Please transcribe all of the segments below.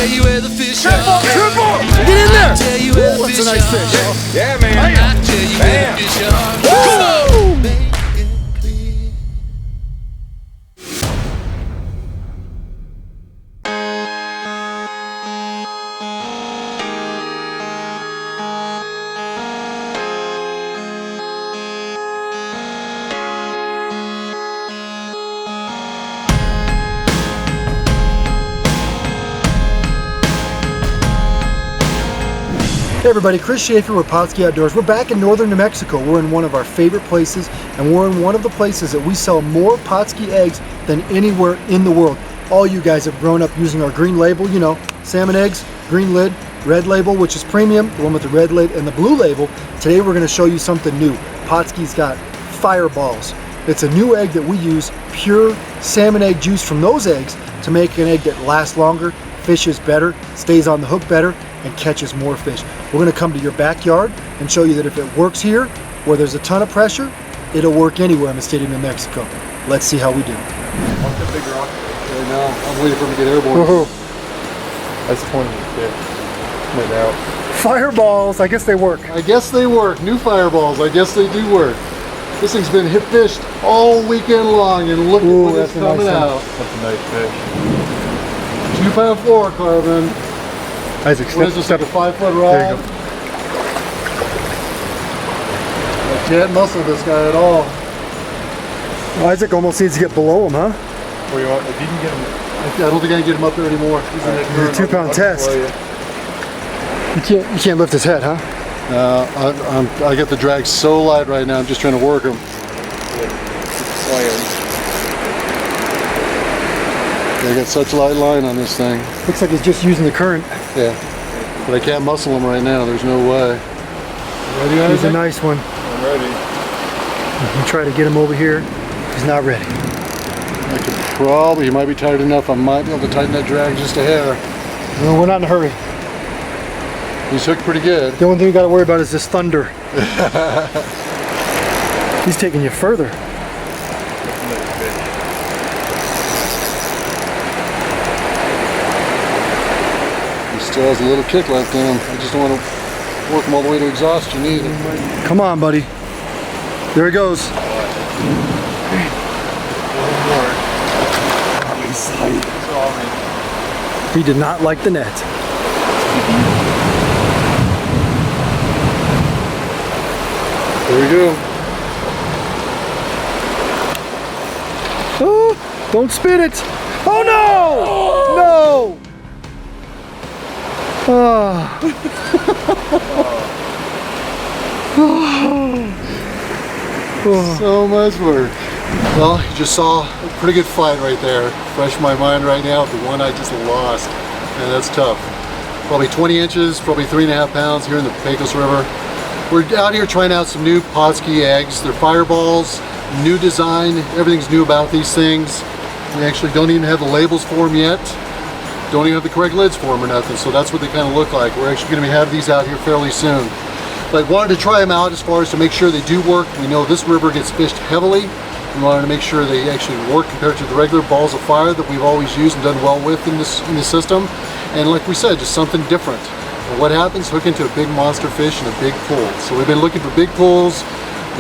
tell you where the fish are. Triple! Get in there! Tell you where the That's a fish nice are. fish. Yeah, man. I tell you where the fish are. Woo! Make it clear. Hey everybody, Chris Schaefer with Pautzke Outdoors. We're back in northern New Mexico. We're in one of our favorite places, and we're in one of the places that we sell more Pautzke eggs than anywhere in the world. All you guys have grown up using our green label, you know, salmon eggs, green lid, red label, which is premium, the one with the red lid, and the blue label. Today we're going to show you something new. Pautzke's got fireballs. It's a new egg that we use pure salmon egg juice from those eggs to make an egg that lasts longer, fishes better, stays on the hook better, and catches more fish. We're going to come to your backyard and show you that if it works here, where there's a ton of pressure, it'll work anywhere in the state of New Mexico. Let's see how we do. What's the big rock? Okay, now I'm waiting for him to get airborne. That's 20 fish. Right out. Fireballs, I guess they work. I guess they work. New fireballs, I guess they do work. This thing's been hit fished all weekend long, and look at what is coming out. That's a nice fish. 2-pound fluorocarbon. Isaac, What is this, like a 5-foot rod? There you go. I can't muscle this guy at all. Isaac almost needs to get below him, huh? Where you want, if you can get him. I don't think I can get him up there anymore. He's in that It's a current. 2-pound test. You can't lift his head, huh? I got the drag so light right now, I'm just trying to work him. I got such a light line on this thing. Looks like he's just using the current. Yeah, but I can't muscle him right now. There's no way. Ready, Isaac? He's a nice one. I'm ready. You try to get him over here. He's not ready. I could probably, he might be tired enough. I might be able to tighten that drag just a hair. No, we're not in a hurry. He's hooked pretty good. The only thing we got to worry about is this thunder. He's taking you further. He still has a little kick left in him. I just don't want to work him all the way to exhaustion either. Come on, buddy. There he goes. He did not like the net. There we go. Oh, don't spin it. Oh no! No! Ah. So much work. Well, you just saw a pretty good fight right there. Fresh in my mind right now, the one I just lost. And that's tough. Probably 20 inches, probably 3.5 pounds here in the Pecos River. We're out here trying out some new Pautzke eggs. They're fireballs, new design, everything's new about these things. We actually don't even have the labels for them yet. Don't even have the correct lids for them or nothing, so that's what they kind of look like. We're actually going to have these out here fairly soon. But wanted to try them out as far as to make sure they do work. We know this river gets fished heavily. We wanted to make sure they actually work compared to the regular balls of fire that we've always used and done well with in this system. And like we said, just something different. And what happens? Hook into a big monster fish in a big pool. So we've been looking for big pools.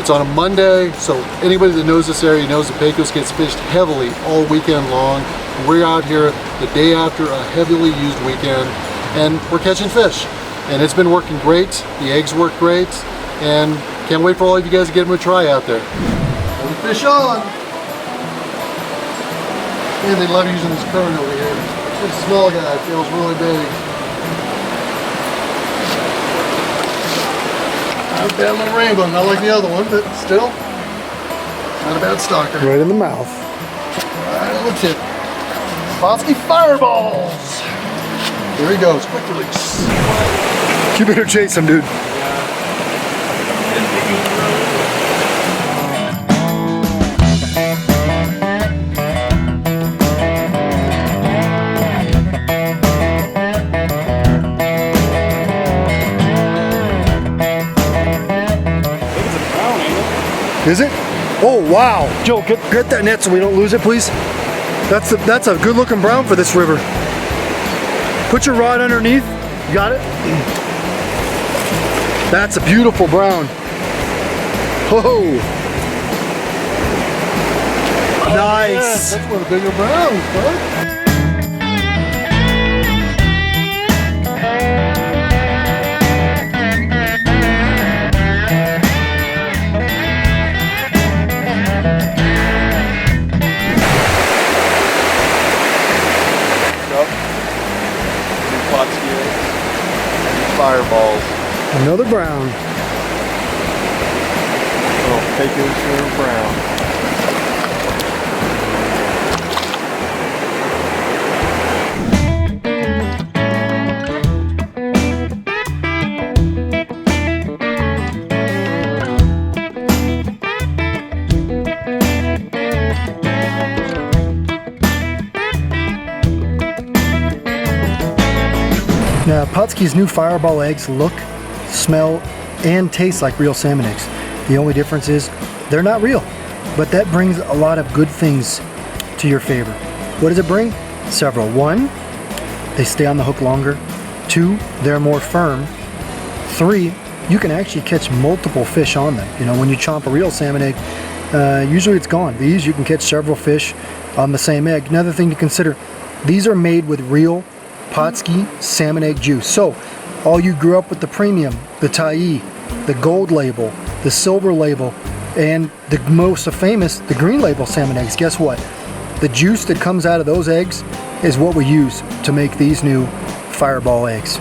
It's on a Monday, so anybody that knows this area knows the Pecos gets fished heavily all weekend long. And we're out here the day after a heavily used weekend, and we're catching fish. And it's been working great. The eggs work great, and can't wait for all of you guys to get them a try out there. Hold the fish on. And they love using this current over here. This small guy feels really big. Not a bad little rainbow, not like the other one, but still, not a bad stalker. Right in the mouth. Right on the tip. Pautzke fireballs. There he goes, quick release. You better chase him, dude. Is it? Oh wow! Joe, get that net so we don't lose it, please. That's a good looking brown for this river. Put your rod underneath. You got it? That's a beautiful brown. Whoa. Nice. That's one of the bigger browns, bud. Fireballs. Another brown. Oh, Pecos River brown. Now, Pautzke's new fireball eggs look, smell, and taste like real salmon eggs. The only difference is they're not real, but that brings a lot of good things to your favor. What does it bring? Several. One, they stay on the hook longer. Two, they're more firm. Three, you can actually catch multiple fish on them. You know, when you chomp a real salmon egg, usually it's gone. These, you can catch several fish on the same egg. Another thing to consider, these are made with real Pautzke salmon egg juice. So, all you grew up with the premium, the Thai, the gold label, the silver label, and the most famous, the green label salmon eggs, guess what? The juice that comes out of those eggs is what we use to make these new fireball eggs.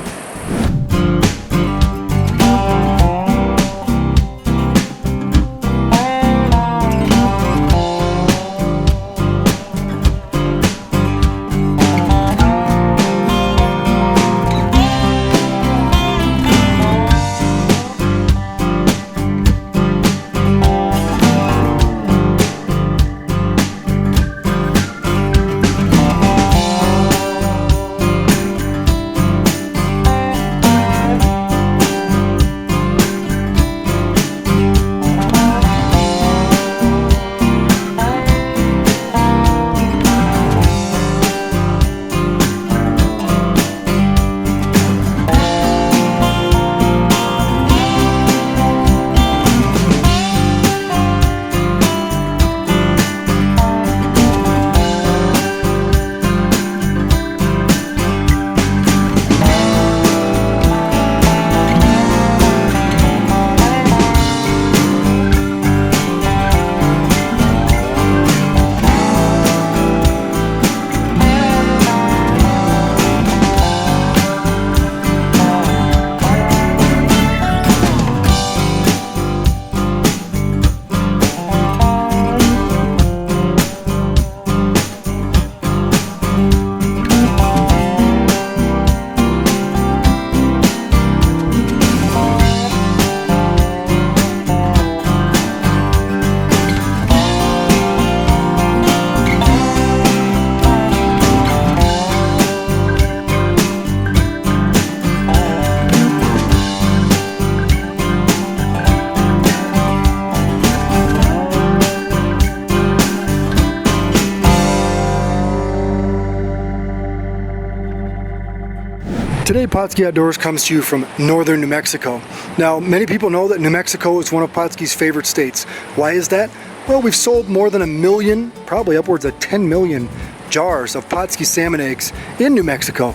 Today, Pautzke Outdoors comes to you from northern New Mexico. Now, many people know that New Mexico is one of Pautzke's favorite states. Why is that? Well, we've sold more than 1 million, probably upwards of 10 million jars of Pautzke salmon eggs in New Mexico.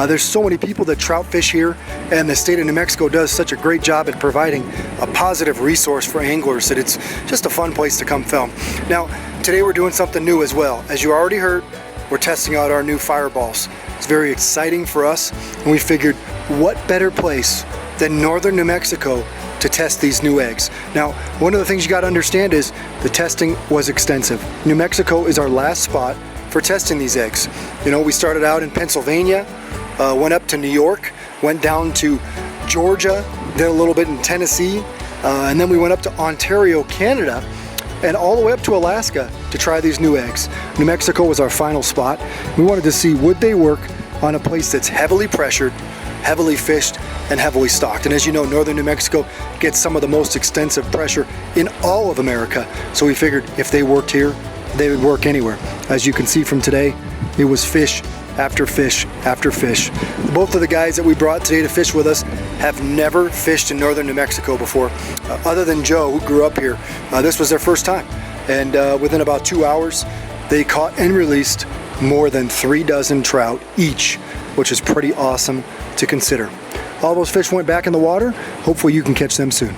There's so many people that trout fish here, and the state of New Mexico does such a great job at providing a positive resource for anglers that it's just a fun place to come film. Now, today we're doing something new as well. As you already heard, we're testing out our new fireballs. It's very exciting for us, and we figured what better place than northern New Mexico to test these new eggs. Now, one of the things you got to understand is the testing was extensive. New Mexico is our last spot for testing these eggs. You know, we started out in Pennsylvania, went up to New York, went down to Georgia, then a little bit in Tennessee, and then we went up to Ontario, Canada, and all the way up to Alaska to try these new eggs. New Mexico was our final spot. We wanted to see would they work on a place that's heavily pressured, heavily fished, and heavily stocked. And as you know, northern New Mexico gets some of the most extensive pressure in all of America. So we figured if they worked here, they would work anywhere. As you can see from today, it was fish after fish after fish. Both of the guys that we brought today to fish with us have never fished in northern New Mexico before. Other than Joe, who grew up here, this was their first time. And within about 2 hours, they caught and released more than 3 dozen trout each, which is pretty awesome to consider. All those fish went back in the water. Hopefully you can catch them soon.